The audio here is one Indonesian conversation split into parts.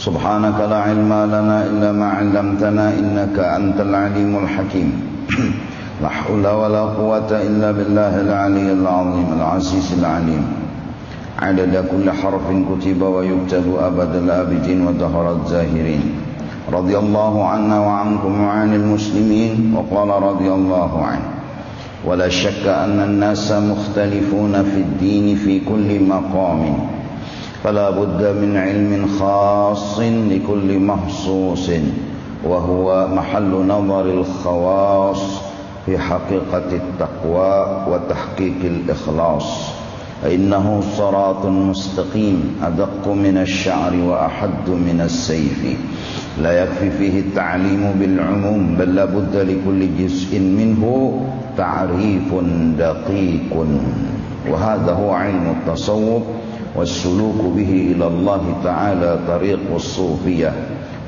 سبحانك لا علم لنا إلا ما علمتنا إنك أنت العليم الحكيم لا حول ولا قوة إلا بالله العلي العظيم العزيز العليم عدد كل حرف كتب ويكتب أبد الآبدين ودهر الزاهرين رضي الله عنا وعنكم وعن المسلمين وقال رضي الله عنه ولا شك أن الناس مختلفون في الدين في كل مقام فلا بد من علم خاص لكل مخصوص وهو محل نظر الخواص في حقيقة التقوى وتحقيق الإخلاص فإنه صراط مستقيم أدق من الشعر وأحد من السيف لا يكفي فيه التعليم بالعموم بل لابد لكل جزء منه تعريف دقيق وهذا هو علم التصوف والسلوك به إلى الله تعالى طريق الصوفية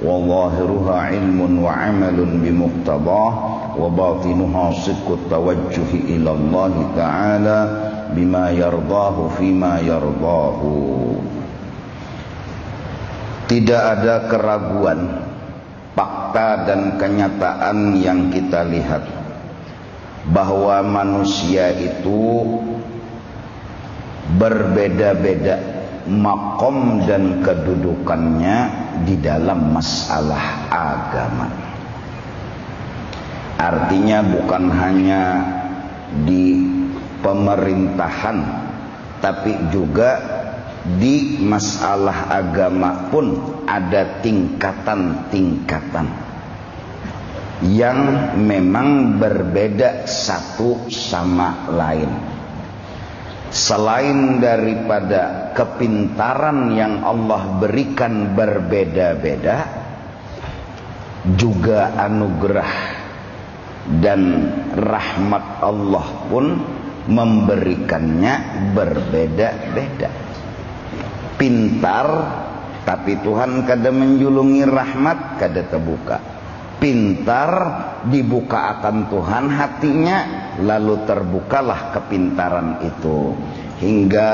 وظاهرها علم وعمل بمقتضاه وباطنها صدق التوجه إلى الله تعالى بما يرضاه فيما يرضاه. Tidak ada keraguan, fakta dan kenyataan yang kita lihat bahwa manusia itu berbeda-beda makom dan kedudukannya di dalam masalah agama. Artinya bukan hanya di pemerintahan, tapi juga di masalah agama pun ada tingkatan-tingkatan yang memang berbeda satu sama lain. Selain daripada kepintaran yang Allah berikan berbeda-beda, juga anugerah dan rahmat Allah pun memberikannya berbeda-beda. Pintar, tapi Tuhan kada menjulungi rahmat, kada terbuka. Pintar, dibuka akan Tuhan hatinya, lalu terbukalah kepintaran itu. Hingga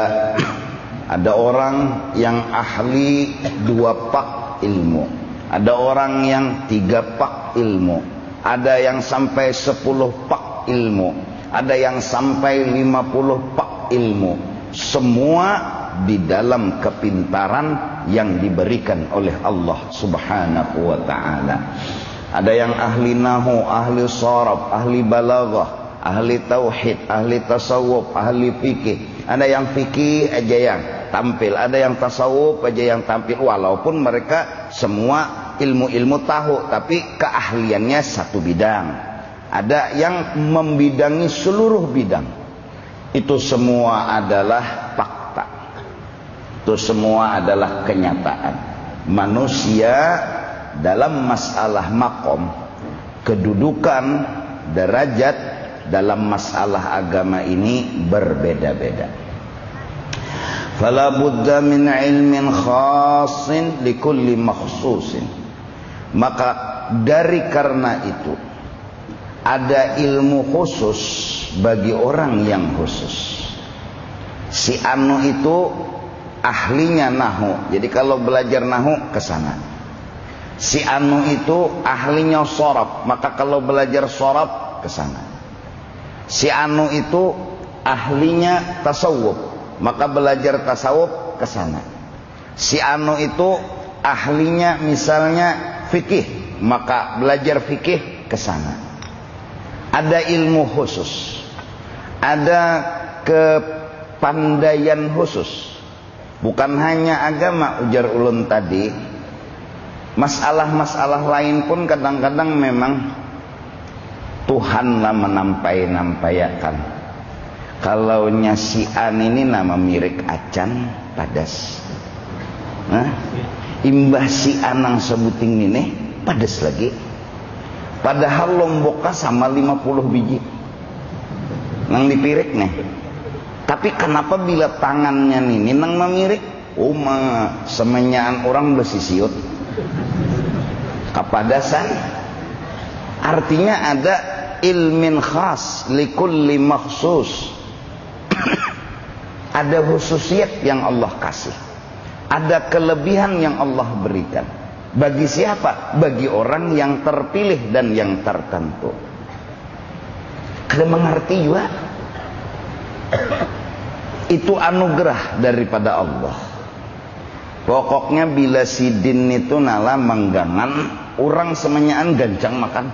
ada orang yang ahli 2 pak ilmu, ada orang yang 3 pak ilmu, ada yang sampai 10 pak ilmu, ada yang sampai 50 pak ilmu. Semua di dalam kepintaran yang diberikan oleh Allah Subhanahu wa ta'ala. Ada yang ahli nahu, ahli sharaf, ahli balaghah, ahli tauhid, ahli tasawuf, ahli fikih. Ada yang fikih aja yang tampil, ada yang tasawuf aja yang tampil, walaupun mereka semua ilmu-ilmu tahu, tapi keahliannya satu bidang. Ada yang membidangi seluruh bidang. Itu semua adalah fakta. Itu semua adalah kenyataan. Manusia dalam masalah makom, kedudukan, derajat dalam masalah agama ini berbeda-beda. Fala budda min ilmin khassin likulli makhsusin. Maka dari karena itu ada ilmu khusus bagi orang yang khusus. Si anu itu ahlinya nahu, jadi kalau belajar nahu ke sana. Si anu itu ahlinya sharaf, maka kalau belajar sharaf ke sana. Si anu itu ahlinya tasawuf, maka belajar tasawuf ke sana. Si anu itu ahlinya misalnya fikih, maka belajar fikih ke sana. Ada ilmu khusus, ada kepandaian khusus. Bukan hanya agama, ujar ulun tadi, masalah-masalah lain pun kadang-kadang memang Tuhanlah menampai-nampayakan. Kalau si an ini nama mirip acan padas, imbah si anang sebuting ini padas lagi. Padahal lomboknya sama 50 biji nang dipirik nih. Tapi kenapa bila tangannya ini nang memirik, semenyaan orang bersisiut kapadasan. Artinya ada ilmin khas likulli makhsus. Ada khususiyat yang Allah kasih. Ada kelebihan yang Allah berikan. Bagi siapa? Bagi orang yang terpilih dan yang tertentu. Kada mengerti juga. Itu anugerah daripada Allah. Pokoknya bila sidin itu nala menggangan, orang semenyaan gancang makan.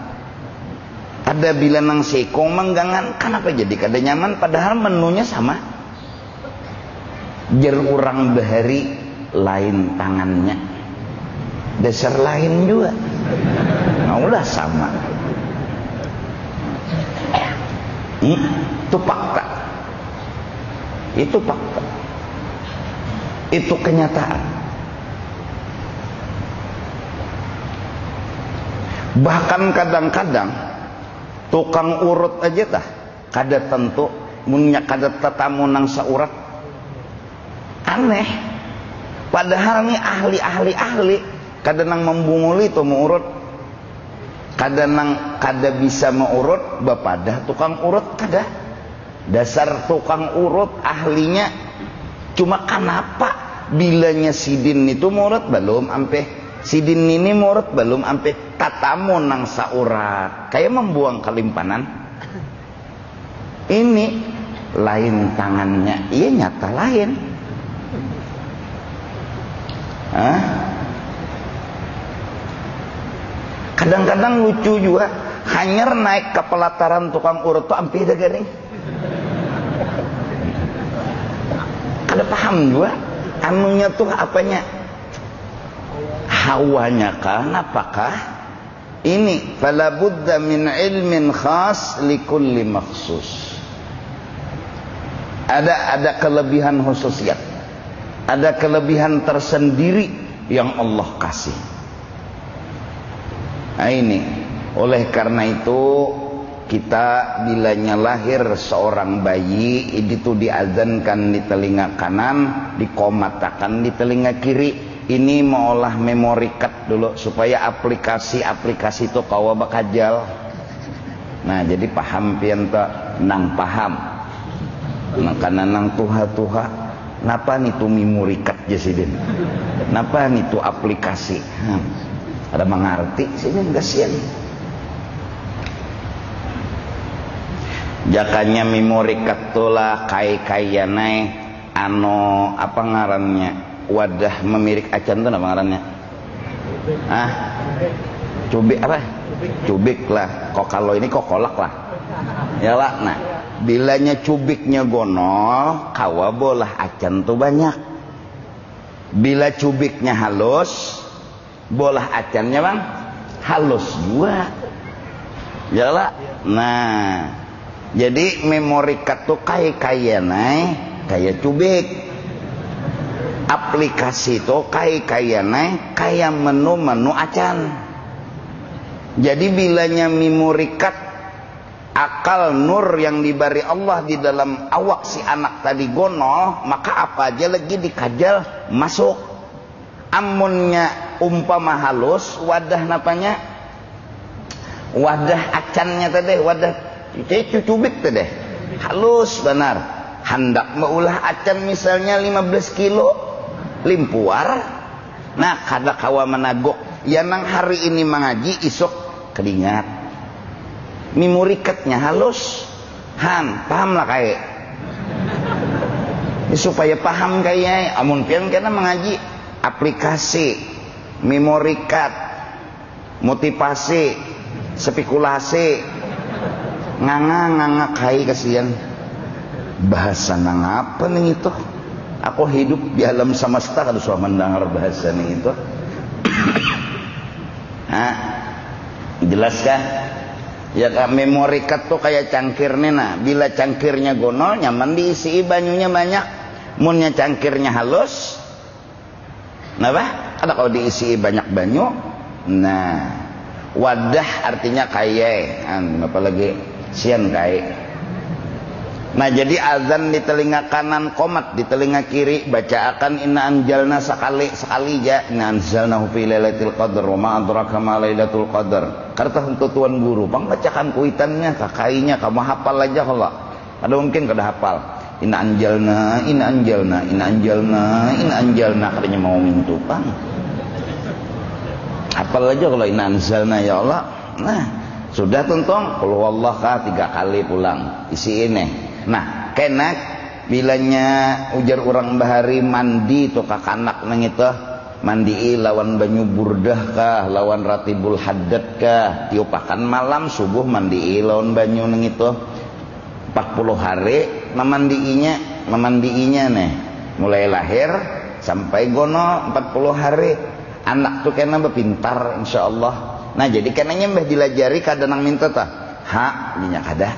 Ada bila nang sekong menggangan, kenapa jadi kada nyaman? Padahal menunya sama. Jer orang bahari lain tangannya, dasar lain juga. Nah udah sama. Itu fakta. Itu fakta. Itu kenyataan. Bahkan kadang-kadang tukang urut aja dah kada tentu munya kada tetamu nang saurat. Aneh. Padahal nih ahli kada nang membunguli tu mengurut. Kada bisa mengurut bapadah tukang urut kada. Dasar tukang urut ahlinya. Cuma kenapa bilanya sidin itu murut belum ampe, sidin ini murut belum ampe, tatamu nang saurat kayak membuang kelimpanan. Ini lain tangannya, iya nyata lain. Kadang-kadang lucu juga, hanyar naik ke pelataran tukang urut tuh ampe dah garing. Kada paham juga anunya tuh apanya, hawanya kah, apakah ini? Fala budda min ilmin khas likulli makhsus. Ada kelebihan khususiyat, ada kelebihan tersendiri yang Allah kasih. Nah ini, oleh karena itu kita bilanya lahir seorang bayi itu diazankan di telinga kanan, dikomatakan di telinga kiri. Ini mengolah memori card dulu supaya aplikasi itu kawa bakajal. Nah jadi paham pian tak nang paham. Nah karena nang tuha napa nih tu memori card jasidin, napa nih tu aplikasi. Ada mengerti sini kasihan. Jakanya memori katulah kai-kaianai ano apa ngarannya, wadah memirik acan tuh apa ngarannya? Cubik apa? Cubik lah. Kok kalau ini kok kolak lah. Ya lah. Nah, bilanya cubiknya gonol, kawa bolah acan tuh banyak. Bila cubiknya halus, bolah acannya bang halus juga. Ya lah. Nah. Jadi memori card tuh kayak cubik. Aplikasi tuh kayak menu acan. Jadi bilanya memori card, akal nur yang diberi Allah di dalam awak si anak tadi gonol, maka apa aja lagi dikajal masuk. Amunnya umpama halus, wadah napanya, wadah acannya tadi, wadah itu cubik tuh deh, halus benar. Hendak maulah acan misalnya 15 kilo limpuar. Nah kada kawa menagok ya nang hari ini mengaji isok keringat. Memori cardnya halus. Paham lah kayak supaya paham kayak amun pian kena mengaji aplikasi memori card, motivasi, spekulasi, nganga kai kasihan. Bahasa nang apa nih itu? Aku hidup di alam semesta kalau sudah mendengar bahasa nih itu. Jelas kan? Ya memori card tuh kayak cangkir nih. Nah, bila cangkirnya gonol nyaman diisi banyunya banyak. Munnya cangkirnya halus, kenapa? Ada kalau diisi banyak banyu. Nah, wadah artinya kayak, apalagi sian kayak. Nah jadi azan di telinga kanan, qomat di telinga kiri, bacaakan inna anjalna sekali ya, inna anjalnahu fi lailatul qadar wa ma adraka ma lailatul qadar. Kata untuk tuan guru, bang bacakan kuitannya, kakainya, kamu hafal aja kalau ada mungkin kada hafal. Inna anjalna katanya mau mintu Pang. Hafal aja kalau inna anzalna ya Allah. Nah, sudah tuntong qul huwallahu 3 kali pulang isi ini. Nah, kena bilanya ujar orang bahari mandi tuh kakanak nang itu mandi lawan banyu burdah kah lawan ratibul haddad kah tiupakan malam subuh mandi lawan banyu nang itu 40 hari memandiinya nih mulai lahir sampai gono 40 hari anak tuh kena berpintar insyaallah. Nah jadi kenanya mbah dilajari kada nang minta tah ha dinya kada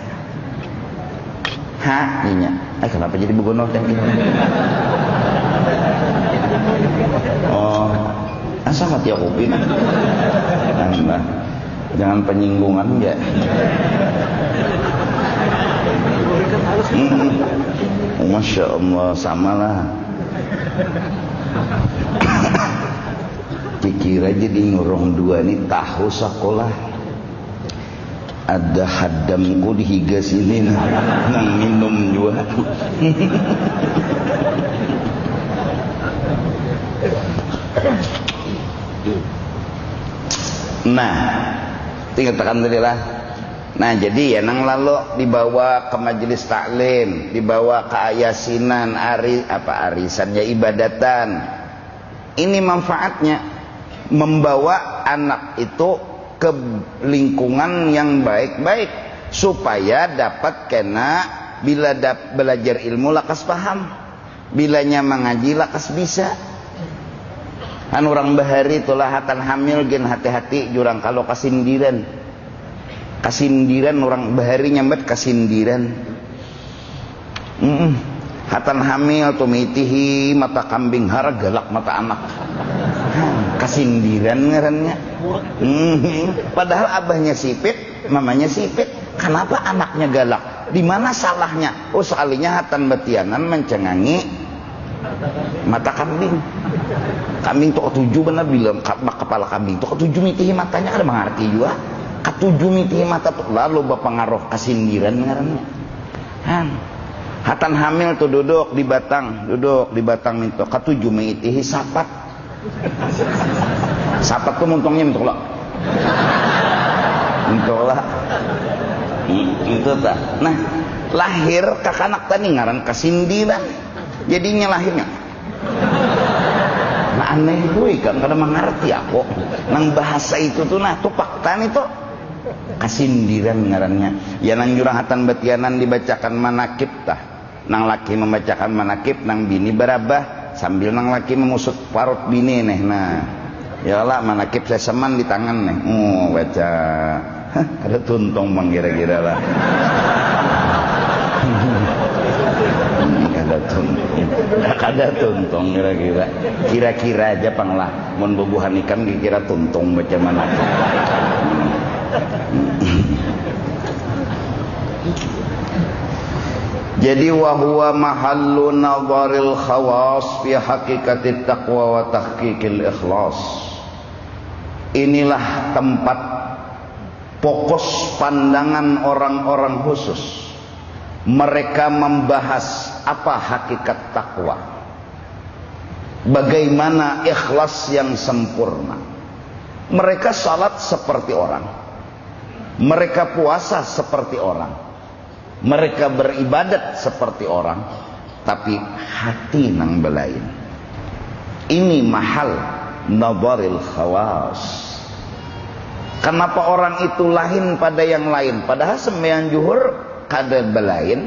ha dinya kenapa jadi begono teh oh asa mati aku pina nah, jangan penyinggungan ya Masya Allah samalah pikir aja di ngurung 2 nih tahu sekolah ada hadamku di higas ini nang minum juga nah tinggal tekan tadi lah. Nah jadi ya nang lalu dibawa ke majelis taklim, dibawa ke ayasinan, arisan ya ibadatan. Ini manfaatnya membawa anak itu ke lingkungan yang baik-baik supaya dapat kena bila belajar ilmu lakas paham, bilanya mengaji lakas bisa. Kan orang bahari itulah akan hamil gen hati-hati jurang kalau kasindiran. Kasindiran orang bahari nyambet kasindiran. Hatan hamil tumitihi mata kambing har galak mata anak. Kasindiran ngarannya. Padahal abahnya sipit, mamanya sipit. Kenapa anaknya galak? Di mana salahnya? Oh sekalinya hatan betianan mencengangi mata kambing. Kambing tuh ketujuh benar bilang kepala kambing tuh ketujuh mitihi matanya kada mengerti juga. Ketujuh mitihi mata tuh lalu berpengaruh kasindiran ngarannya. Hatan hamil tuh duduk di batang minto ketujuh mitihi sapat. Sapat tuh muntungnya minto lah. Minto lah. Itu tak. Nah, lahir kakanak tadi ngaran kasindiran. Jadinya lahirnya. Nah aneh gue kan kada mengerti aku. Nang bahasa itu tuh nah tuh fakta itu kasindiran ngarannya. Ya nang jurahatan batianan dibacakan manakib tah. Nang laki membacakan manakib, nang bini berabah sambil nang laki memusut parut bini nih. Nah, ya Allah manakib saya seman di tangan nih. Baca. Ada tuntung bang kira-kira lah. Kada tuntung kira-kira aja panglah mun bubuhan ikan kira tuntung baca manakib. Jadi wahwa mahallu nadharil khawas fi haqiqatit taqwa wa tahqiqil ikhlas. Inilah tempat fokus pandangan orang-orang khusus. Mereka membahas apa hakikat takwa, bagaimana ikhlas yang sempurna. Mereka salat seperti orang, mereka puasa seperti orang, mereka beribadat seperti orang, tapi hati nang belain. Ini mahal nadharil khawas. Kenapa orang itu lain pada yang lain? Padahal sembahyang zuhur kada belain,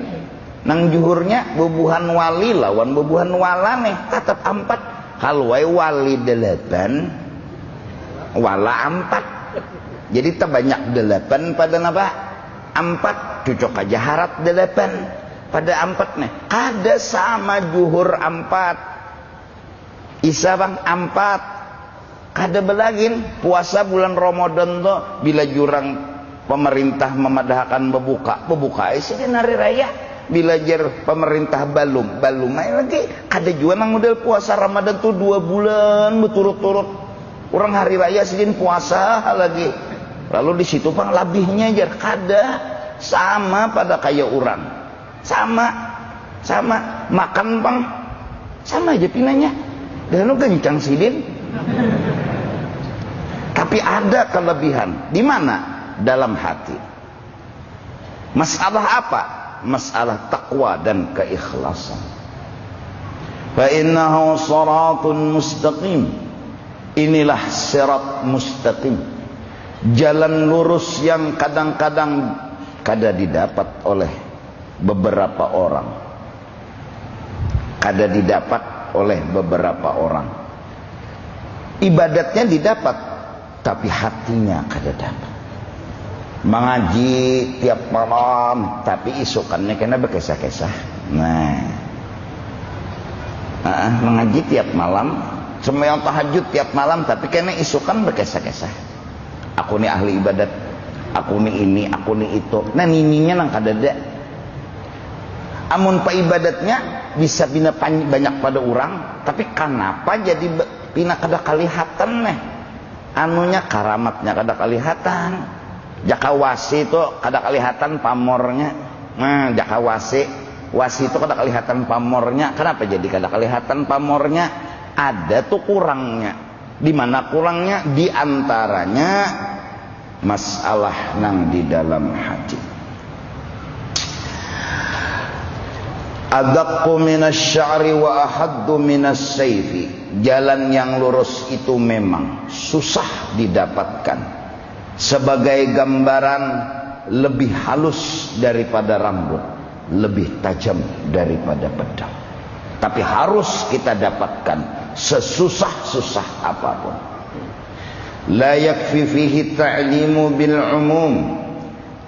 nang juhurnya bubuhan wali lawan bubuhan walane tetap 4. Halwai wali 8 wala 4. Jadi terbanyak 8 pada napa 4. Cocok aja harap 8 pada 4 nih. Kada sama juhur 4 Isa bang 4 kada belagin. Puasa bulan Ramadan tuh bila jurang pemerintah memadahkan bebuka isi di hari raya. Bila jar pemerintah balum lagi kada juga nang model puasa Ramadan tuh 2 bulan berturut-turut. Orang hari raya sidin puasa lagi. Lalu di situ pang labihnya jar kada sama pada kayak orang. Sama sama, makan bang sama aja pinanya, dan lu kencang sidin. Tapi ada kelebihan di mana? Dalam hati. Masalah apa? Masalah takwa dan keikhlasan. Fa innahu siratun mustaqim. Inilah sirat mustaqim, jalan lurus yang kadang-kadang kada didapat oleh beberapa orang. Kada didapat oleh beberapa orang. Ibadatnya didapat, tapi hatinya kada dapat. Mengaji tiap malam, tapi isukannya kena berkesah-kesah. Mengaji tiap malam, sembahyang tahajud tiap malam, tapi kena isukan berkesah-kesah. Aku nih ahli ibadat, aku nih ini, aku nih itu. Nah nininya nang kada ada. Amun pa ibadatnya bisa bina banyak pada orang, tapi kenapa jadi bina kada kalihatan nih? Anunya karamatnya kada kalihatan. Jaka wasi itu kada kalihatan pamornya. Nah, jaka wasi itu kada kalihatan pamornya. Kenapa jadi kada kalihatan pamornya? Ada tuh kurangnya. Di mana kurangnya? Di antaranya masalah nang di dalam hati. Adaqqu minasy-sya'ri wa ahaddu minas-sayfi. Jalan yang lurus itu memang susah didapatkan. Sebagai gambaran, lebih halus daripada rambut, lebih tajam daripada pedang. Tapi harus kita dapatkan sesusah-susah apapun. La yakfi fihi ta'limu bil umum.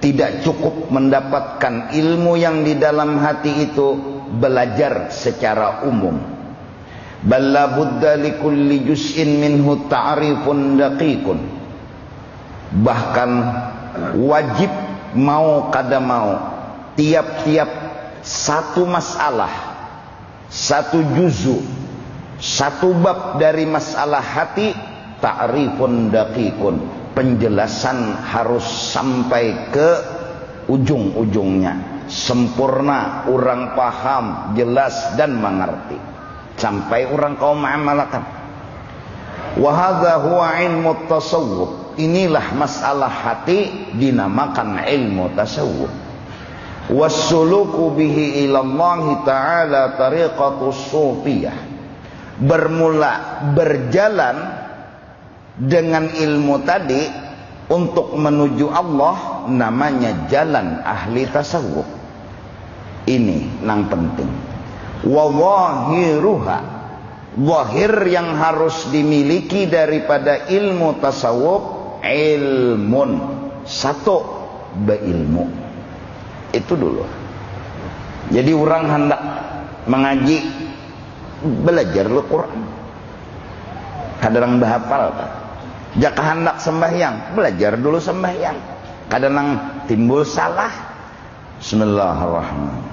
Tidak cukup mendapatkan ilmu yang di dalam hati itu belajar secara umum. Balla budda likulli juz'in minhu ta'rifun daqiqun. Bahkan wajib mau kada mau, tiap-tiap satu masalah, satu juzu, satu bab dari masalah hati, ta'rifun daqiqun, penjelasan harus sampai ke ujung-ujungnya, sempurna, orang paham, jelas dan mengerti, sampai orang kaum muamalakan. Wa hadza huwa ilmu tasawuf. Inilah masalah hati dinamakan ilmu tasawuf. Wassuluku bihi ilallahi ta'ala tariqatus sufiyah. Bermula berjalan dengan ilmu tadi untuk menuju Allah namanya jalan ahli tasawuf. Ini yang penting. Wa zahiruha, zahir yang harus dimiliki daripada ilmu tasawuf, ilmun, satu beilmu. Itu dulu. Jadi orang hendak mengaji, belajar Al-Quran. Kadang bahapal kan. Jika hendak sembahyang, belajar dulu sembahyang. Kadang timbul salah. Bismillahirrahmanirrahim.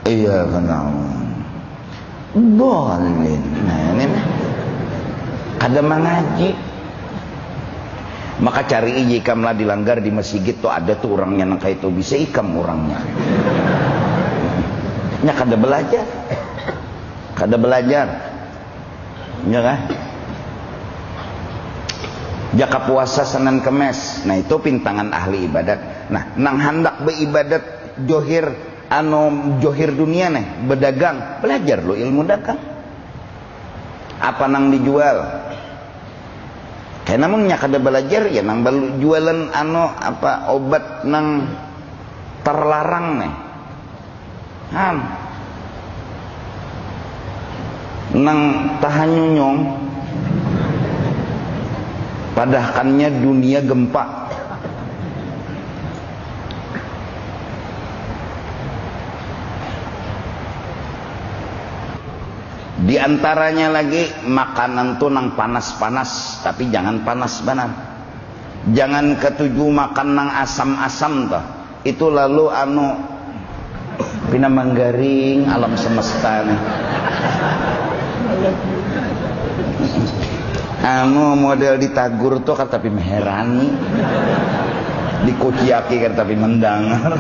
Iyyaka na'budu dhalin. Nah ini kada mengaji. Maka cari ikam lah dilanggar di masjid tuh ada tuh orangnya nang kayak itu bisa ikam orangnya. Nya kada belajar. Kada belajar. Ya kan? Jaka puasa Senin Kemis. Nah itu pintangan ahli ibadat. Nah nang hendak beribadat johir johir dunia nih, berdagang, belajar lo ilmu dagang. Apa nang dijual? Kayak namun nyak ada belajar ya nang jualan obat nang terlarang nih. Nang tahanyunyong padahkannya dunia gempa. Di antaranya lagi makanan tuh nang panas-panas, tapi jangan panas banan. Jangan ketujuh makan nang asam-asam toh. Itu lalu pina manggaring alam semesta nih. Model ditagur tuh kan tapi meherani, dikuciaki kan tapi mendangar.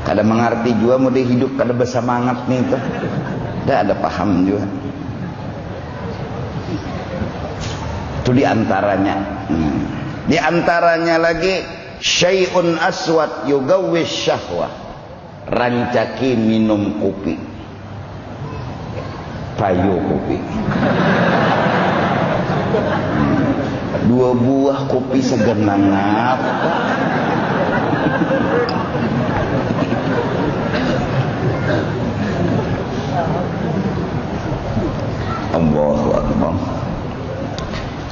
Kada mengerti juga mau dia hidup kada bersemangat nih itu. Tidak ada paham juga. Itu diantaranya. Diantaranya lagi syai'un aswad yugawwis syahwah. Rancaki minum kopi. Payu kopi. 2 buah kopi segenap. Allahu Akbar.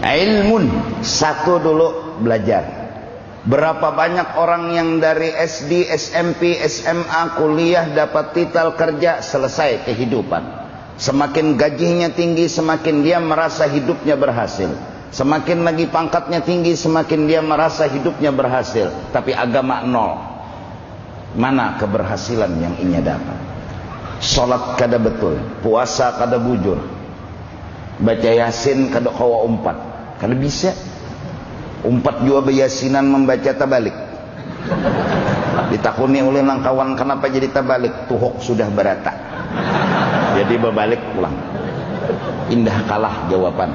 Ilmun, satu dulu belajar. Berapa banyak orang yang dari SD, SMP, SMA, kuliah dapat titel kerja, selesai kehidupan. Semakin gajinya tinggi, semakin dia merasa hidupnya berhasil. Semakin lagi pangkatnya tinggi, semakin dia merasa hidupnya berhasil. Tapi agama nol. Mana keberhasilan yang ia dapat? Salat kada betul, puasa kada bujur, baca yasin kada kawa umpat, kada bisa. Umpat juga bayasinan membaca tabalik. Ditakuni oleh kawan kenapa jadi tabalik? Tuhok sudah berata. Jadi berbalik pulang. Indah kalah jawaban.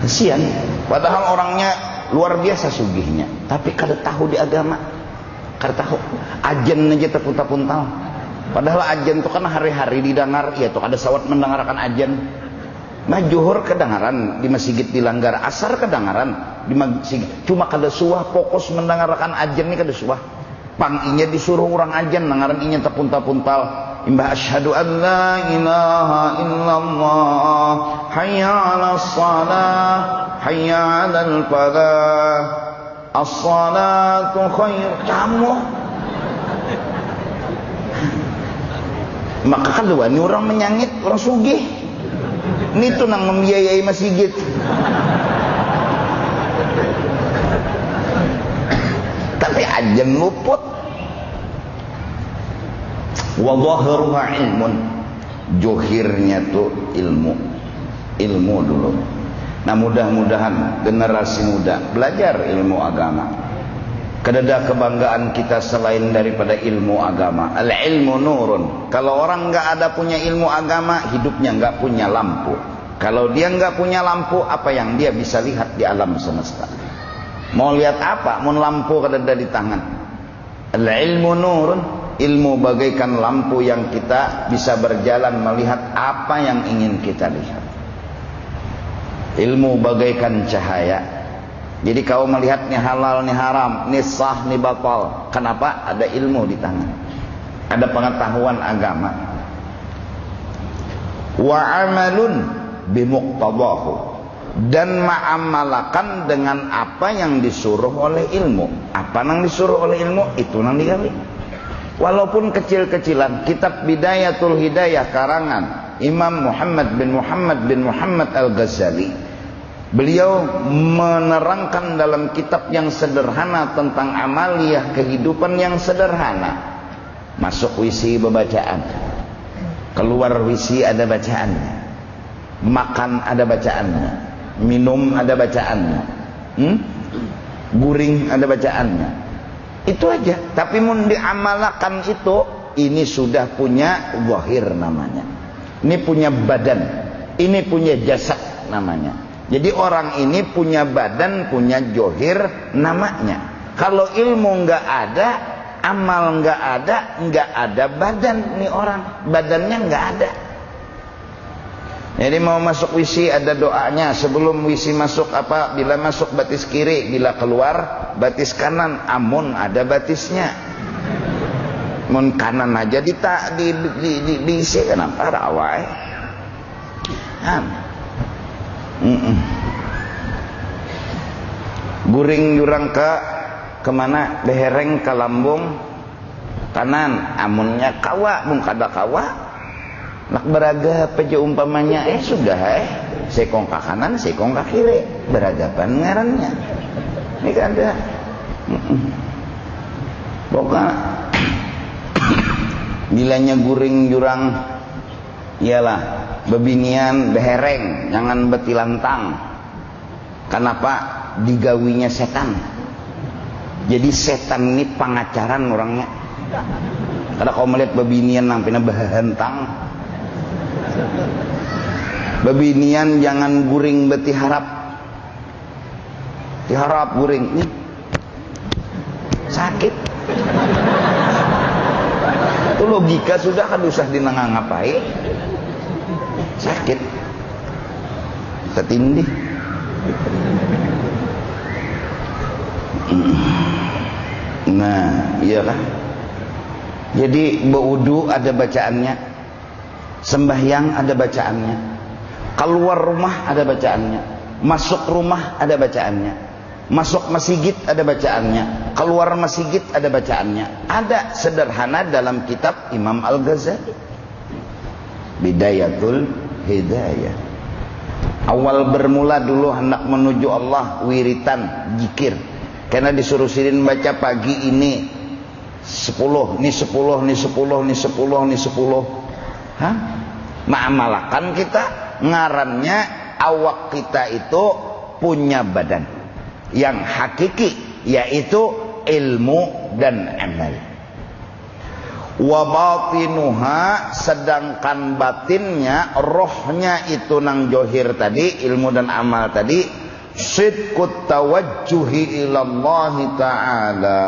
Kesian. Padahal orangnya luar biasa sugihnya, tapi kada tahu di agama. Kada tahu. Ajen aja terpunta-puntal. Padahal ajen itu kan hari-hari didengar, ya tuh ada sawat mendengarkan ajen. Nah juhur kedengaran di masjid dilanggar, asar kedengaran di masjid. Cuma kada suah fokus mendengarkan ajen ini kada suah. Panginya disuruh orang ajen, dengaran inya terpunta-puntal. Imbah asyhadu an la ilaha illallah, hayya 'alas shalah, hayya 'alal falah, as-salatu khair. Kamu maka kedua ini orang menyangit orang sugih. Ini tuh nang membiayai masjid. Tapi ajen luput. Wa dhahiruha ilmun. Johirnya tuh ilmu. Ilmu dulu. Nah mudah-mudahan generasi muda belajar ilmu agama. Kedada kebanggaan kita selain daripada ilmu agama. Al-ilmu nurun. Kalau orang nggak ada punya ilmu agama, hidupnya nggak punya lampu. Kalau dia nggak punya lampu, apa yang dia bisa lihat di alam semesta? Mau lihat apa? Mau lampu kedada di tangan. Al-ilmu nurun. Ilmu bagaikan lampu yang kita bisa berjalan melihat apa yang ingin kita lihat. Ilmu bagaikan cahaya. Jadi kau melihat ni halal ni haram, ni sah ni batal. Kenapa? Ada ilmu di tangan. Ada pengetahuan agama. Wa amalun bimuqtadahu. Dan ma'amalakan dengan apa yang disuruh oleh ilmu. Apa yang disuruh oleh ilmu, itu yang digali. Walaupun kecil-kecilan, kitab Bidayatul Hidayah karangan Imam Muhammad bin Muhammad Al-Ghazali, beliau menerangkan dalam kitab yang sederhana tentang amaliyah kehidupan yang sederhana. Masuk WC bacaan, keluar WC ada bacaannya, makan ada bacaannya, minum ada bacaannya, guring ada bacaannya. Itu aja. Tapi mun diamalkan itu, ini sudah punya zahir namanya. Ini punya badan, ini punya jasad namanya. Jadi orang ini punya badan, punya johir namanya. Kalau ilmu nggak ada, amal nggak ada badan nih orang. Badannya nggak ada. Jadi mau masuk WC ada doanya. Sebelum WC masuk apa? Bila masuk batis kiri, bila keluar batis kanan. Amun ada batisnya. Mun kanan aja diisi kenapa rawai? Guring jurang ke kemana? Behereng ke lambung kanan. Amunnya kawa, mun kada kawa. Nak beraga peja umpamanya, sudah sekong ke kanan, sekong ke kiri, beragapan ngarannya. Ini kan ada. Pokoknya bilanya guring jurang, iyalah bebinian behereng, jangan betilantang. Kenapa? Digawinya setan. Jadi setan ini pangacaran orangnya. Karena kau melihat babinian nang pina bahantang. Babinian jangan guring beti harap. Diharap guring nih. Sakit. Itu logika sudah kan usah dinangang ngapain. Sakit. Ketindih. Nah, iya kan? Jadi berwudu ada bacaannya, sembahyang ada bacaannya, keluar rumah ada bacaannya, masuk rumah ada bacaannya, masuk masjid ada bacaannya, keluar masjid ada bacaannya. Ada sederhana dalam kitab Imam Al-Ghazali, Bidayatul Hidayah. Awal bermula dulu hendak menuju Allah, wiritan, zikir. Karena disuruh sirin baca pagi ini 10, ini 10, ini 10, ini 10, ini 10. Hah? Ma'amalakan kita ngarannya awak kita itu punya badan yang hakiki, yaitu ilmu dan amal. Wa batinuha, sedangkan batinnya, rohnya itu nang johir tadi, ilmu dan amal tadi, sidqut tawajjuhi ilallahi ta'ala,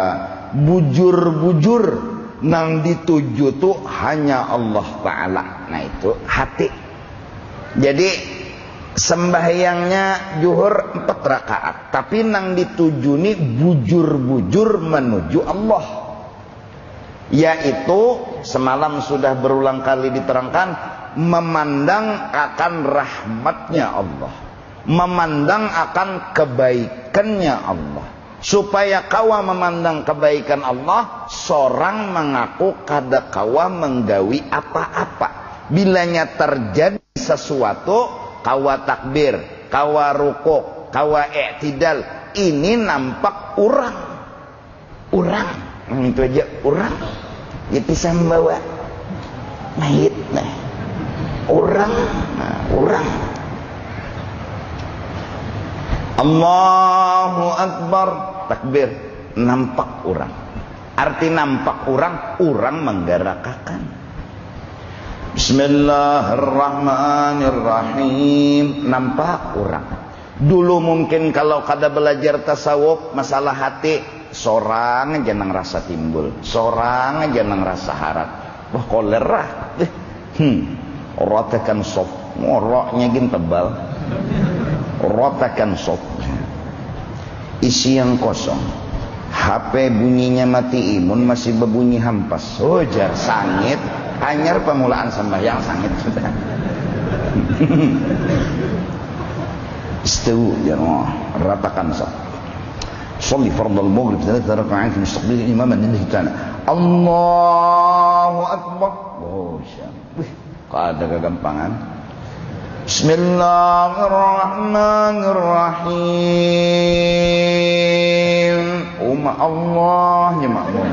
bujur-bujur nang dituju tuh hanya Allah Ta'ala. Nah itu hati. Jadi sembahyangnya zuhur 4 rakaat, tapi nang dituju nih bujur-bujur menuju Allah, yaitu semalam sudah berulang kali diterangkan, memandang akan rahmatnya Allah, memandang akan kebaikannya Allah. Supaya kawa memandang kebaikan Allah, seorang mengaku kada kawa menggawi apa-apa. Bilanya terjadi sesuatu, kawa takbir, kawa rukuk, kawa i'tidal, ini nampak orang. Itu aja orang. Ya bisa membawa mayit, nah. Orang. Allahu Akbar, takbir, nampak orang. Arti nampak orang menggerakkan. Bismillahirrahmanirrahim, nampak orang. Dulu mungkin kalau kada belajar tasawuf, masalah hati, sorang aja nang rasa timbul, sorang aja nang rasa harat. Wah kolera, rotakan sop, ngoroknya gin tebal. Rotakan sop, isi yang kosong, HP bunyinya mati, imun masih berbunyi hampas. Jar sangit, anyar pemulaan sembahyang sangit sudah. Istawu ya Allah, ratakan sop. Sholli fardal maghrib 3 rakaat fi mustaqbil imam lillahi ta'ala. Allahu Akbar. Oh, syabih. Kada kegampangan. Bismillahirrahmanirrahim. Allah ya makmum.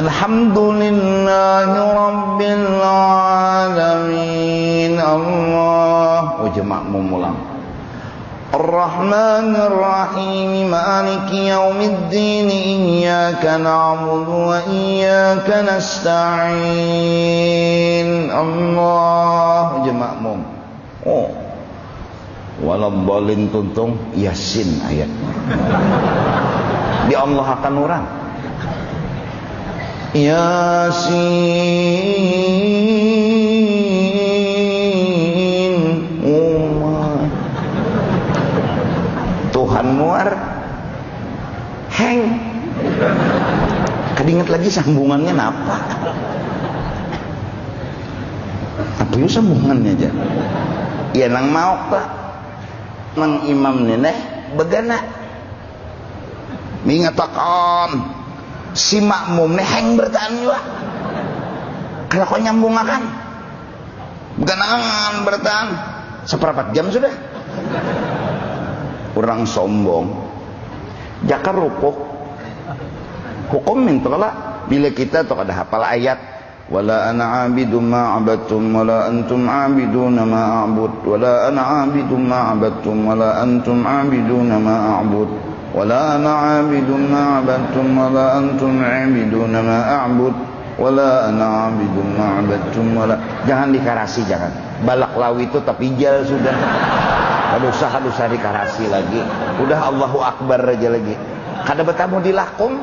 Alhamdulillahi rabbil alamin. Allah wajah makmum ulang. Ar-Rahmanir-Rahim, Maliki yaumiddin, Iyyaka na'budu wa iyyaka nasta'in. Allah wajah makmum. Oh, waladhdallin tuntung Yasin ayat. Di Allah akan orang. Yasin. Tuhan muar. Heng. Kadingat lagi sambungannya apa? Apa itu sambungannya aja? Ya nang mau pak nang imam neneh begana mengatakan si makmum neheng bertahan juga kalau kau nyambung akan beganangan bertahan seperempat jam sudah. Orang sombong jakar rukuk hukum mintola bila kita tuh ada hafal ayat wala ana abidum ma abadtum wala antum abiduna ma a'bud wala ana abidum ma abadtum wala antum abiduna ma a'bud. wala ana 'abidun ma 'abadtum wala antum 'abiduna ma a'bud wala ana 'abidun ma 'abadtum wala. Jangan dikarasi, jangan. Balak lawi itu tapi jal sudah. Kalau usah dikarasi lagi. Udah Allahu Akbar aja lagi. Kada betamu dilakum.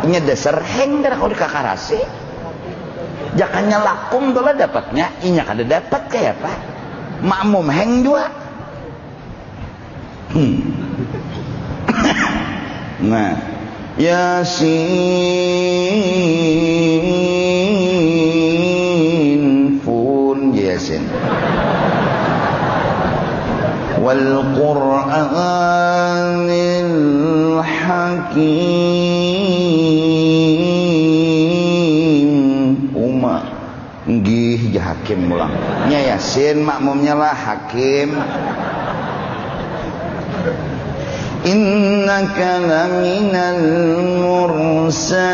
Nya dasar heng dah kalau dikakarasi. Jakannya lakum dola dapatnya, inya kada dapat kayak apa? Makmum heng juga. Nah, Yasin pun Yasin. Wal Qur'anil Hakim. Uma nggih ja hakim ulang. Nya Yasin makmumnya lah hakim. Innaka laminal mursalin.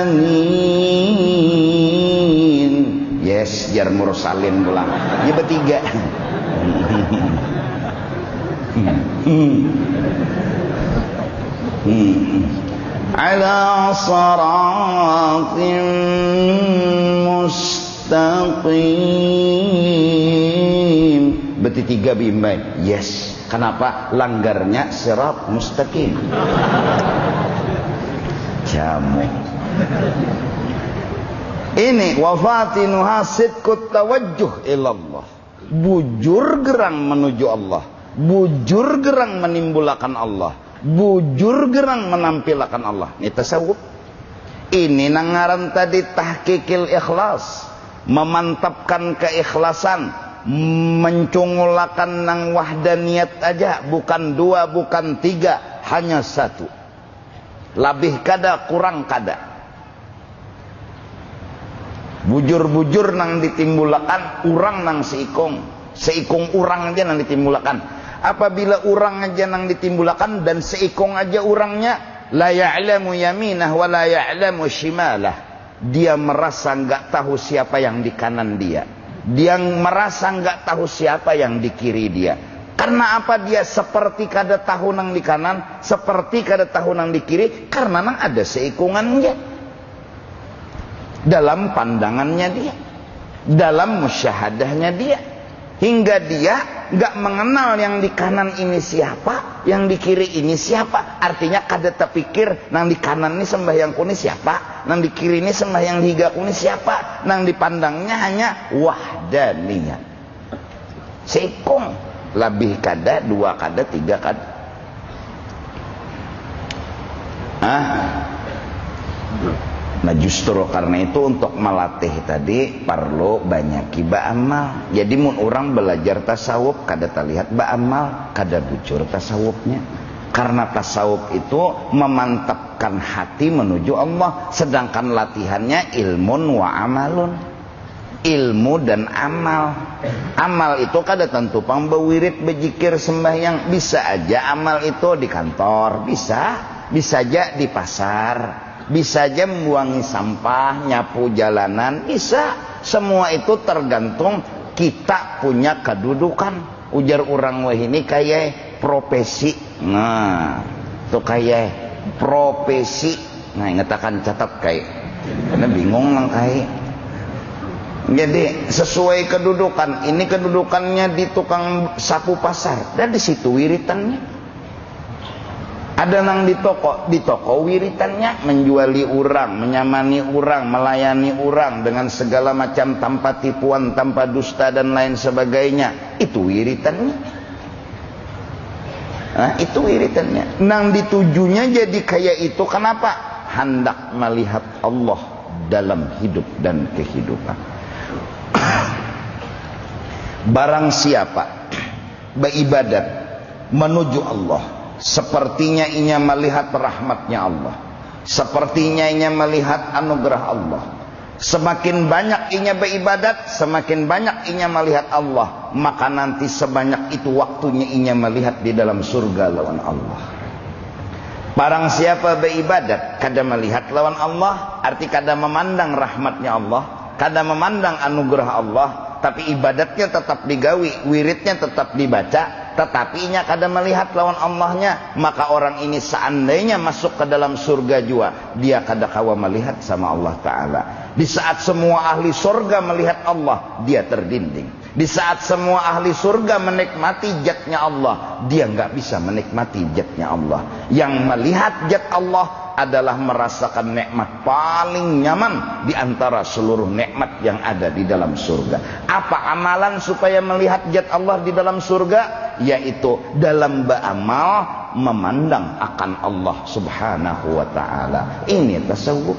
Yes, jar mursalin ulang. Ya bertiga. Ala siratin mustaqim. Berarti tiga bimbai. Yes. Kenapa? Langgarnya sirat mustaqim. Jamu. Ini wafatinuha sidqut tawajjuh ilallah. Bujur gerang menuju Allah. Bujur gerang menimbulakan Allah. Bujur gerang menampilkan Allah. Ini tasawuf. Ini nangaran tadi tahqiqil ikhlas. Memantapkan keikhlasan. Mencungulakan nang wahdaniyat aja. Bukan dua, bukan tiga. Hanya satu. Labih kada, kurang kada. Bujur-bujur nang ditimbulakan, urang nang seikung. Seikung urang aja nang ditimbulakan. Apabila urang aja nang ditimbulakan dan seikung aja urangnya, la ya'lamu yaminah wa la ya'lamu shimalah. Dia merasa enggak tahu siapa yang di kanan dia. Dia merasa enggak tahu siapa yang di kiri dia. Karena apa dia seperti kada tahu nang di kanan, seperti kada tahu nang di kiri? Karena nang ada seikungannya. Dalam pandangannya dia, dalam musyahadahnya dia, hingga dia nggak mengenal yang di kanan ini siapa, yang di kiri ini siapa. Artinya kada terpikir nang di kanan ini sembahyangku ini siapa, nang di kiri ini sembahyang higaku ini siapa. Nang dipandangnya hanya wahdaniyah. Seikung, lebih kada, dua kada, tiga kada. Nah justru karena itu untuk melatih tadi perlu banyak ba'amal. Jadi mun orang belajar tasawuf kada terlihat ba'amal, kada bujur tasawufnya. Karena tasawuf itu memantapkan hati menuju Allah. Sedangkan latihannya ilmun wa amalun. Ilmu dan amal. Amal itu kada tentu pang bewirid, bejikir, sembahyang. Bisa aja amal itu di kantor, bisa aja di pasar. Bisa aja membuangi sampah, nyapu jalanan, bisa. Semua itu tergantung kita punya kedudukan. Ujar orang wah ini kayak profesi. Nah, itu kayak profesi. Nah, ingatakan catat kayak. Karena bingung nang kayak. Jadi sesuai kedudukan. Ini kedudukannya di tukang sapu pasar. Dan di situ wiritannya. Ada nang di toko wiritannya menjuali orang, menyamani orang, melayani orang dengan segala macam tanpa tipuan, tanpa dusta dan lain sebagainya. Itu wiritannya. Nah, itu wiritannya. Nang ditujunya jadi kayak itu kenapa? Hendak melihat Allah dalam hidup dan kehidupan. Barang siapa beribadat menuju Allah, sepertinya inya melihat rahmatnya Allah, sepertinya inya melihat anugerah Allah. Semakin banyak inya beribadat, semakin banyak inya melihat Allah, maka nanti sebanyak itu waktunya inya melihat di dalam surga lawan Allah. Barang siapa beribadat kada melihat lawan Allah, arti kada memandang rahmatnya Allah, kada memandang anugerah Allah, tapi ibadatnya tetap digawi, wiridnya tetap dibaca, tetapi nya kada melihat lawan Allahnya, maka orang ini seandainya masuk ke dalam surga jua, dia kada kawa melihat sama Allah Ta'ala. Di saat semua ahli surga melihat Allah, dia terdinding. Di saat semua ahli surga menikmati zatnya Allah, dia nggak bisa menikmati zatnya Allah. Yang melihat zat Allah adalah merasakan nikmat paling nyaman di antara seluruh nikmat yang ada di dalam surga. Apa amalan supaya melihat zat Allah di dalam surga? Yaitu dalam beramal memandang akan Allah Subhanahu wa Ta'ala. Ini tasawuf.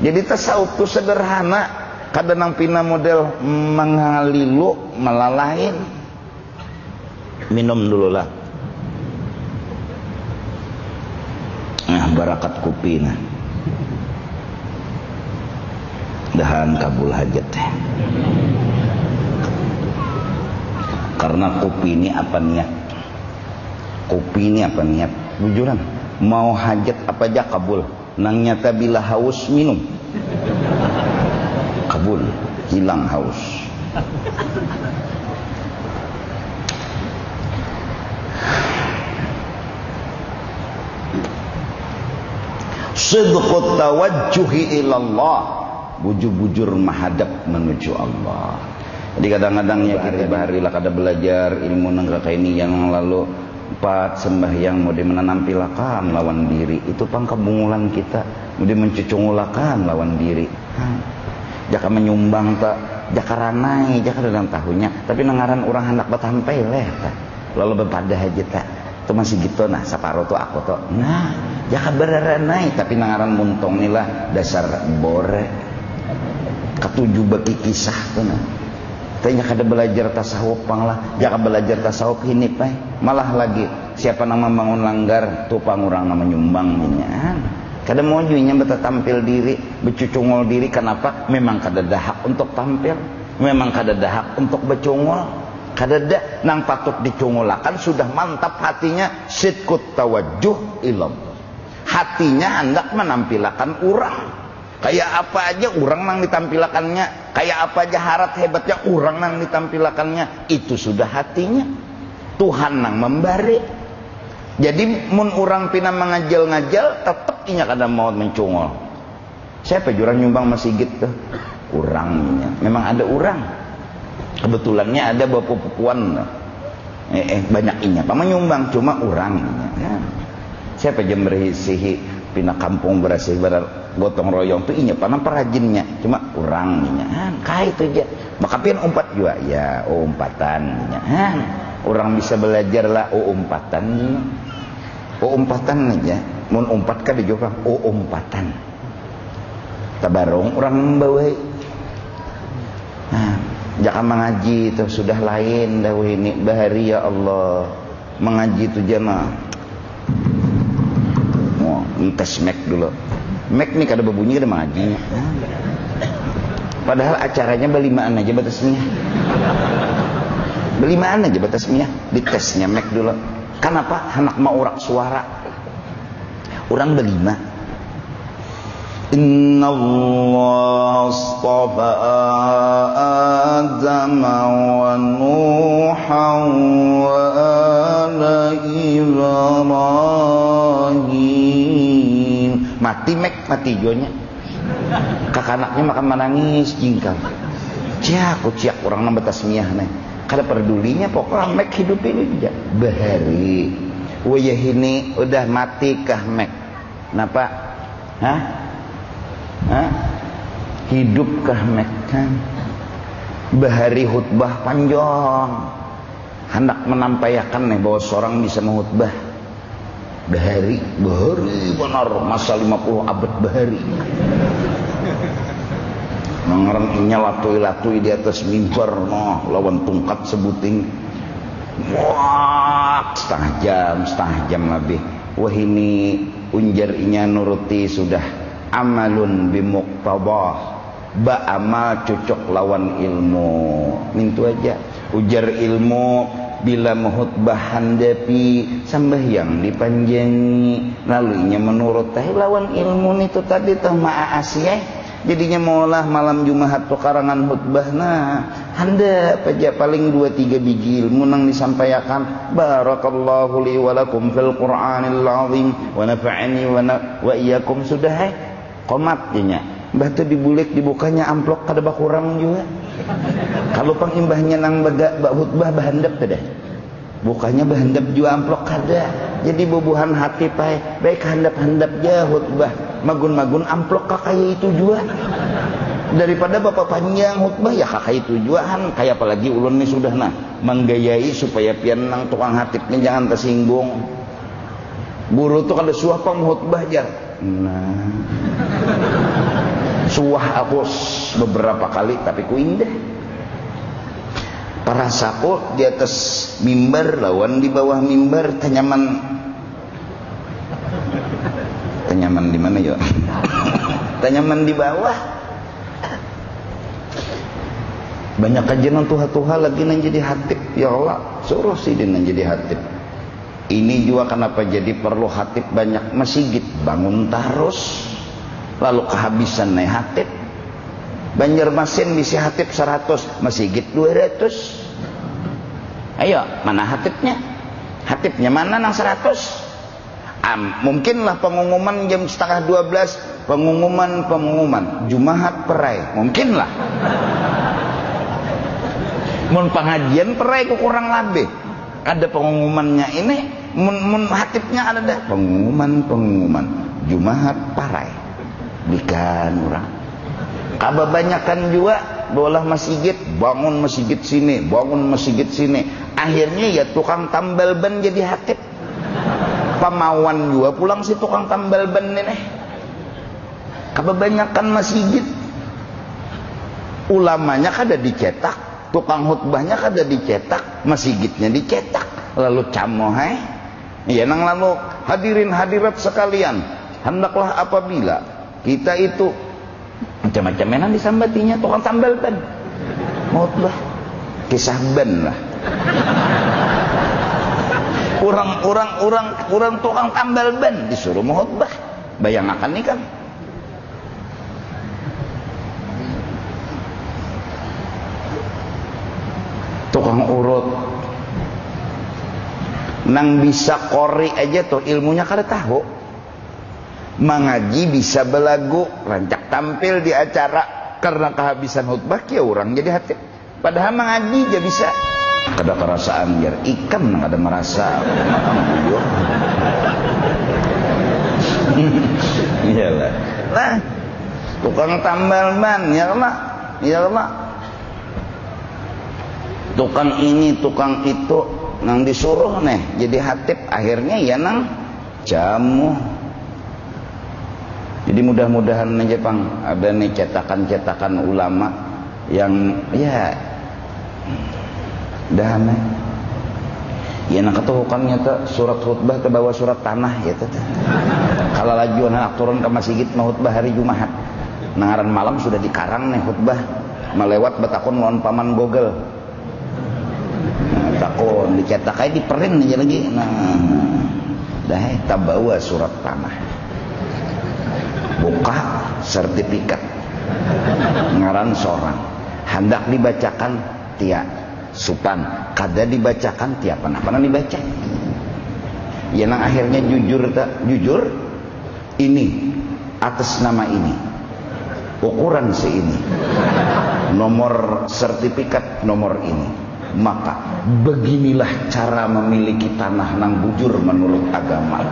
Jadi tasawuf itu sederhana. Kadang pina model mengalilu melalain. Minum dulu lah. Barakat kopi nah. Dahan kabul hajat. Karena kopi ini apa niat? Kopi ini apa niat? Bujuran. Mau hajat apa aja kabul. Nang nyata bila haus minum. Kabul, hilang haus. Sidqut tawajjuhi ilallah, bujur-bujur menghadap menuju Allah. Jadi kadang-kadang ya kita baharilah kada belajar ilmu nangka ini yang lalu 4 sembahyang mau menampilakan lawan diri itu pangkabungulan kita, mau mencucungulakan lawan diri. Jaka menyumbang tak, jaka ranai, jaka dalam tahunnya, tapi nengaran orang hendak batampai leh tak. Lalu berpadah aja tak. Itu masih gitu nah, saparo tuh aku tuh. Nah, jaka beranai, tapi nengaran muntong inilah dasar bore. Ketujuh bagi kisah tuh nah. Tanya kada belajar tasawuf panglah, jaka belajar tasawuf ini pai. Malah lagi siapa nama bangun langgar tuh pangurang nama nyumbang minyak. Kada mau juinya beta tampil diri, bercucungol diri. Kenapa? Memang kada dahak untuk tampil, memang kada dahak untuk bercungol. Kada dah nang patut dicungolakan sudah mantap hatinya, sidqut tawajjuh ilallah. Hatinya hendak menampilkan orang. Kayak apa aja orang nang ditampilakannya, kayak apa aja harat hebatnya orang nang ditampilakannya, itu sudah hatinya. Tuhan nang memberi. Jadi mun orang pina mengajal-ngajal tetap inya kada mau mencungol. Siapa jurang nyumbang masih gitu? Urangnya. Memang ada urang. Kebetulannya ada bapak pupuan. Banyak inya. Pama nyumbang cuma urangnya. Ya. Siapa jam berisihi pina kampung berasih bar gotong royong tu inya panam perajinnya cuma urangnya. Kai itu aja. Maka pian umpat juga ya umpatannya. Orang bisa belajar lah umpatan. Umpatan aja. Mun umpat ka dijawab umpatan. Tabarong orang membawa. Nah, jaka mengaji itu sudah lain dawuh ini bahari ya Allah. Mengaji itu jana. Mau tes mek dulu. Mek nih kada berbunyi kada mengajinya. Padahal acaranya belimaan aja batasnya. Belimaan aja batasnya, ditesnya mek dulu. Kenapa? Anak mau urak suara. Orang berlima. Inna Allah astafa Adam wa Nuhan wa ala Ibrahim. Mati mek, mati jonya. Kakak anaknya makan menangis jingkang. Ciak, kuciak orang nambah tasmiyah nih. Kada pedulinya pokoknya mek hidup ini aja. Bahari. Wayah ini udah mati kah mek? Kenapa? Hah? Hidup kah mek kan? Bahari khutbah panjang. Hendak menampayakan nih bahwa seorang bisa menghutbah. Bahari benar masa 50 abad bahari. Mengerangnya latui di atas mimbar lawan tungkat sebuting. Wah, setengah jam lebih. Wah ini unjarinya nuruti sudah amalun bimuqtabah. Ba amal cocok lawan ilmu. Mintu aja. Ujar ilmu bila menghutbah handapi sambahyang dipanjangi. Lalunya menurut lawan ilmu itu tadi tuh ma'a asiyah. Jadinya maulah malam Jumat tuh karangan khutbah nah handap aja paling 2-3 biji ilmu nang disampaikan. Barakallahu li wa lakum fil Qur'anil azim wa nafa'ani wa iyyakum sudah qomat nya. Mbah teh dibulik dibukanya amplop kada bakurang juga. Kalau pangimbahnya nang baga khutbah bahandap teh. Bukanya bahandap juga amplop kada. Jadi bubuhan hati baik handap-handap ja khutbah. Magun-magun amplop kakak itu juga. Daripada bapak panjang khutbah ya kakak itu juaan. Kayak apalagi ulun nih sudah menggayai supaya pian nang tukang hatipnya jangan tersinggung. Buru tuh kada suah pang khutbah jar. Nah. Suah aku beberapa kali tapi ku indah. Para saku di atas mimbar lawan di bawah mimbar tanyaman di mana ya? Tanyaman di bawah. Banyak kajian tuha-tuha lagi nang jadi hatib. Ya Allah, suruh sih dia nang jadi hatib. Ini juga kenapa jadi perlu hatib banyak masjid bangun terus. Lalu kehabisan naik hatib. Banjarmasin bisa hatib 100, masjid 200. Ayo, mana hatibnya? Hatibnya mana nang 100? Mungkinlah pengumuman jam 11:30, pengumuman Jumahat perai, mungkinlah. Mun pengajian perai kurang lebih. Ada pengumumannya ini, mun hatibnya ada dah pengumuman Jumahat perai. Bikan orang. Kebanyakan juga bolah masjid, bangun masjid sini, bangun masjid sini. Akhirnya ya tukang tambal ban jadi hatib. Pamawan juga pulang si tukang tambal ban ini. Kebanyakan masjid. Ulamanya kada dicetak, tukang khutbahnya kada dicetak, masjidnya dicetak. Lalu camoh ya nang lalu hadirin hadirat sekalian, hendaklah apabila kita itu macam-macam menan disambatinya tukang tambal ban. Khutbah kisah ban lah. Orang tukang tambal ban disuruh khutbah. Bayangkan nih kan. Tukang urut nang bisa kori aja tuh ilmunya kada tahu. Mengaji bisa belagu, rancak tampil di acara karena kehabisan khutbah ya orang jadi hati. Padahal mengaji aja bisa. Kada perasaan biar ikan kada merasa iyalah nah tukang tambal ban ya Allah tukang ini tukang itu nang disuruh jadi hatib akhirnya ya nang jamu. Jadi mudah-mudahan aja pang ada nih cetakan-cetakan ulama yang ya dah ya nak ketuhukan nyata surat khutbah ke bawah surat tanah ya teh. Kalau lagi anak turun ke masjid mau khutbah hari Jumat. Nangaran malam sudah dikarang nih khutbah melewat betakun lawan paman Google. Nah, takun dicetak aja diperin aja lagi. Nah, dah kita bawa surat tanah. Buka sertifikat. Ngaran seorang hendak dibacakan tiap supan kada dibacakan tiap pernah dibaca ya nang akhirnya jujur ini atas nama ini ukuran seini nomor sertifikat nomor ini maka beginilah cara memiliki tanah nang bujur menurut agama.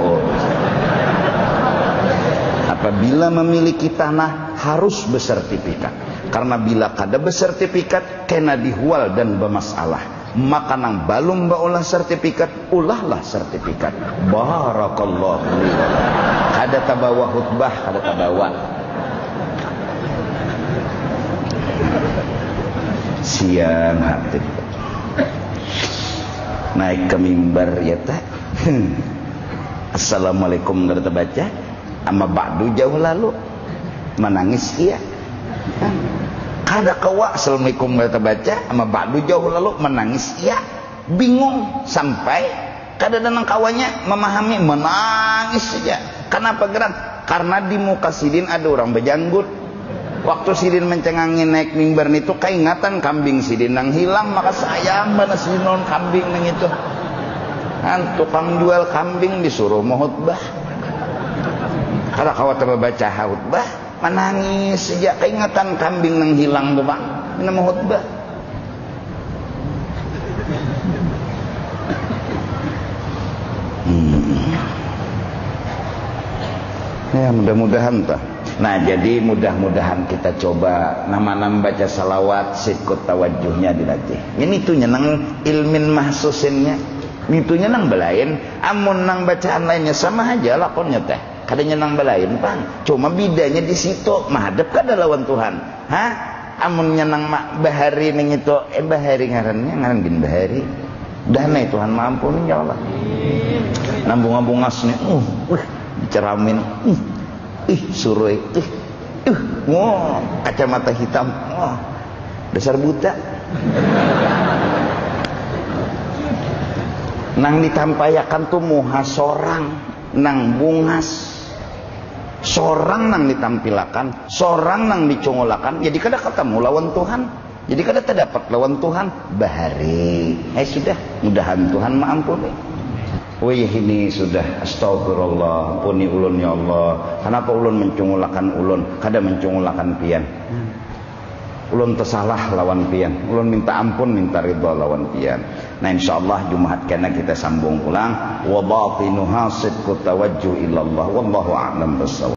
Apabila memiliki tanah harus bersertifikat. Karena bila kada bersertifikat kena dihual dan bermasalah. Maka nang balum baulah sertifikat, ulahlah sertifikat. Barakallahu li. Kada tabawa khutbah, kada tabawa. Siang hatib. Naik ke mimbar ya teh. Assalamualaikum kada terbaca. Amma ba'du jauh lalu menangis iya. Kada kawa assalamualaikum kada terbaca amma ba'du jauh lalu menangis iya. Bingung sampai kada nang kawanya memahami menangis saja. Kenapa gerak? Karena di muka sidin ada orang berjanggut. Waktu sidin mencengangin naik mimbar itu keingatan kambing sidin nang hilang, maka sayang mana sidin non kambing nang itu. Kan tukang jual kambing disuruh mau khutbah. Kalau khawatir baca khutbah, menangis sejak keingatan kambing nang hilang tuh bang, ini mau khutbah. Ya mudah-mudahan tak. Nah jadi mudah-mudahan kita coba nama-nama baca salawat sikut tawajuhnya dilatih. Ini tuh nyenang ilmin mahsusinnya. Itu nyenang belain. Amun nang bacaan lainnya sama aja lakonnya teh. Kadang nyenang belain bang. Cuma bedanya di situ menghadap kada lawan Tuhan. Hah? Amun nyenang mak bahari ning itu bahari ngarannya ngaran bin bahari. Dana Tuhan maampuni ya Allah. Nambung-nambung ngasnya. Diceramin, suruh, wow, kacamata hitam, dasar buta. Nang ditampayakan tuh muha sorang, nang bungas, sorang nang ditampilakan, sorang nang dicongolakan. Jadi kada ketemu lawan Tuhan, jadi kada terdapat lawan Tuhan. Bahari, sudah, mudahan Tuhan maampuni. Wih ini sudah astagfirullah, ampuni ulun ya Allah. Kenapa ulun mencungulakan ulun? Kada mencungulakan pian. Ulun tersalah lawan pian. Ulun minta ampun, minta ridha lawan pian. Nah insyaallah Jumat kena kita sambung ulang. Wa batinuha sidqu tawajjuh ilallah. Wallahu a'lam bissawab.